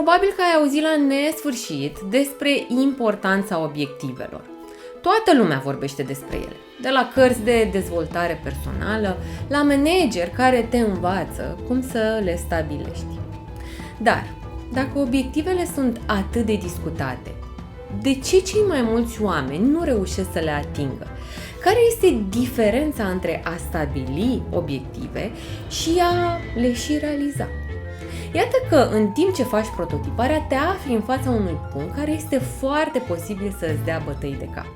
Probabil că ai auzit la nesfârșit despre importanța obiectivelor. Toată lumea vorbește despre ele, de la cărți de dezvoltare personală, la manageri care te învață cum să le stabilești. Dar, dacă obiectivele sunt atât de discutate, de ce cei mai mulți oameni nu reușesc să le atingă? Care este diferența între a stabili obiective și a le și realiza? Iată că în timp ce faci prototiparea, te afli în fața unui punct care este foarte posibil să îți dea bătăi de cap.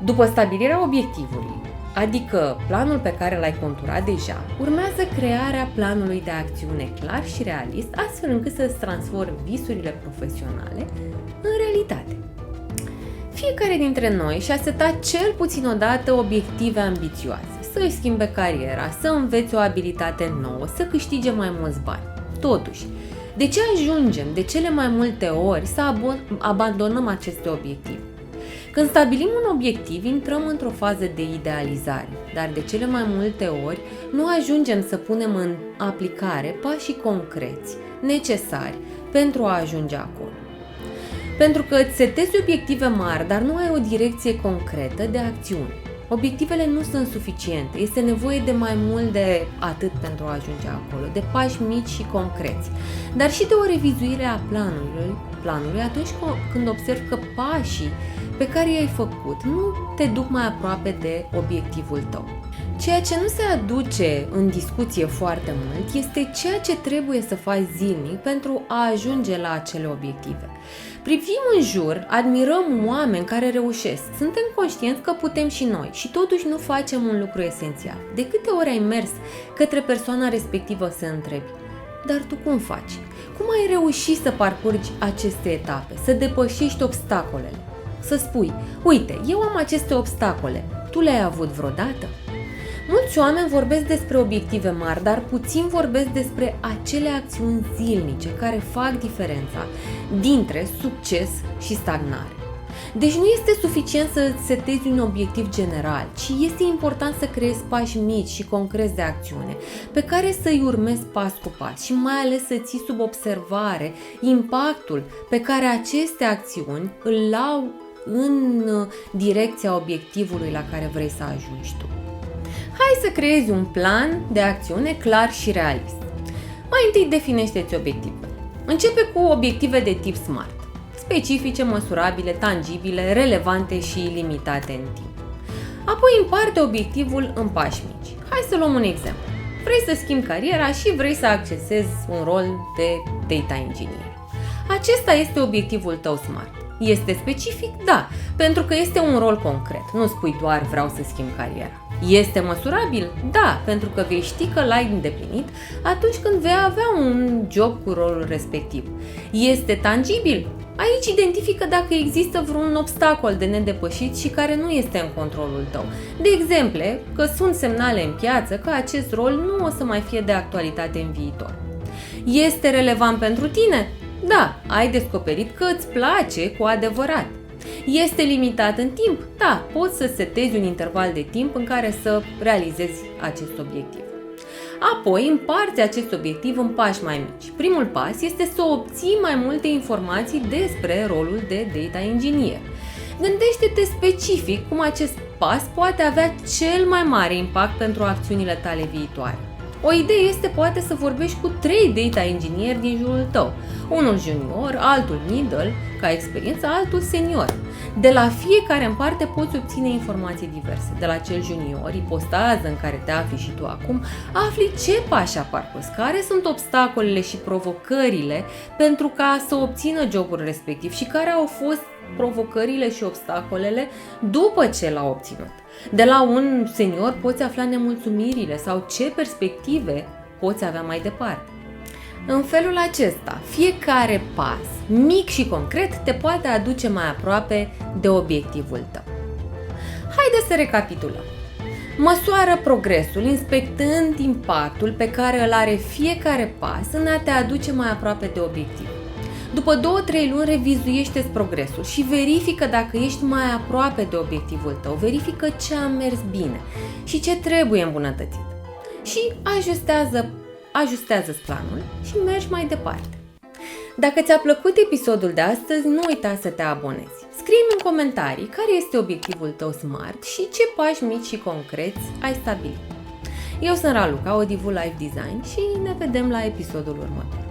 După stabilirea obiectivului, adică planul pe care l-ai conturat deja, urmează crearea planului de acțiune clar și realist, astfel încât să-ți transformi visurile profesionale în realitate. Fiecare dintre noi și-a setat cel puțin o dată obiective ambițioase, să-și schimbe cariera, să învețe o abilitate nouă, să câștige mai mulți bani. Totuși, de ce ajungem de cele mai multe ori să abandonăm aceste obiective? Când stabilim un obiectiv, intrăm într-o fază de idealizare, dar de cele mai multe ori nu ajungem să punem în aplicare pașii concreți, necesari pentru a ajunge acolo. Pentru că îți setezi obiective mari, dar nu ai o direcție concretă de acțiune. Obiectivele nu sunt suficiente, este nevoie de mai mult de atât pentru a ajunge acolo, de pași mici și concreți, dar și de o revizuire a planului atunci când observi că pașii pe care i-ai făcut nu te duc mai aproape de obiectivul tău. Ceea ce nu se aduce în discuție foarte mult este ceea ce trebuie să faci zilnic pentru a ajunge la acele obiective. Privim în jur, admirăm oameni care reușesc, suntem conștienți că putem și noi și totuși nu facem un lucru esențial. De câte ori ai mers către persoana respectivă să întrebi, dar tu cum faci? Cum ai reușit să parcurgi aceste etape, să depășești obstacolele? Să spui, uite, eu am aceste obstacole, tu le-ai avut vreodată? Mulți oameni vorbesc despre obiective mari, dar puțin vorbesc despre acele acțiuni zilnice care fac diferența dintre succes și stagnare. Deci nu este suficient să setezi un obiectiv general, ci este important să creezi pași mici și concreți de acțiune, pe care să-i urmezi pas cu pas și mai ales să ții sub observare impactul pe care aceste acțiuni îl au în direcția obiectivului la care vrei să ajungi tu. Hai să creezi un plan de acțiune clar și realist. Mai întâi definește-ți obiectivele. Începe cu obiective de tip SMART, specifice, măsurabile, tangibile, relevante și limitate în timp. Apoi împarte obiectivul în pași mici. Hai să luăm un exemplu. Vrei să schimbi cariera și vrei să accesezi un rol de data engineer. Acesta este obiectivul tău SMART. Este specific? Da, pentru că este un rol concret. Nu spui doar vreau să schimb cariera. Este măsurabil? Da, pentru că vei ști că l-ai îndeplinit atunci când vei avea un job cu rolul respectiv. Este tangibil? Aici identifică dacă există vreun obstacol de nedepășit și care nu este în controlul tău. De exemplu, că sunt semnale în piață că acest rol nu o să mai fie de actualitate în viitor. Este relevant pentru tine? Da, ai descoperit că îți place cu adevărat. Este limitat în timp? Da, poți să setezi un interval de timp în care să realizezi acest obiectiv. Apoi împarți acest obiectiv în pași mai mici. Primul pas este să obții mai multe informații despre rolul de data engineer. Gândește-te specific cum acest pas poate avea cel mai mare impact pentru acțiunile tale viitoare. O idee este poate să vorbești cu 3 data engineeri din jurul tău, unul junior, altul middle, ca experiență, altul senior. De la fiecare în parte poți obține informații diverse. De la cel junior, ipostază în care te afli și tu acum, afli ce pași a parcurs, care sunt obstacolele și provocările pentru ca să obțină jobul respectiv și care au fost provocările și obstacolele după ce l-a obținut. De la un senior poți afla nemulțumirile sau ce perspective poți avea mai departe. În felul acesta, fiecare pas, mic și concret, te poate aduce mai aproape de obiectivul tău. Haideți să recapitulăm. Măsoară progresul, inspectând impactul pe care îl are fiecare pas în a te aduce mai aproape de obiectiv. După 2-3 luni, revizuiește-ți progresul și verifică dacă ești mai aproape de obiectivul tău, verifică ce a mers bine și ce trebuie îmbunătățit. Și ajustează-ți planul și mergi mai departe. Dacă ți-a plăcut episodul de astăzi, nu uita să te abonezi. Scrie-mi în comentarii care este obiectivul tău SMART și ce pași mici și concreți ai stabilit. Eu sunt Raluca, Odivu Life Design și ne vedem la episodul următor.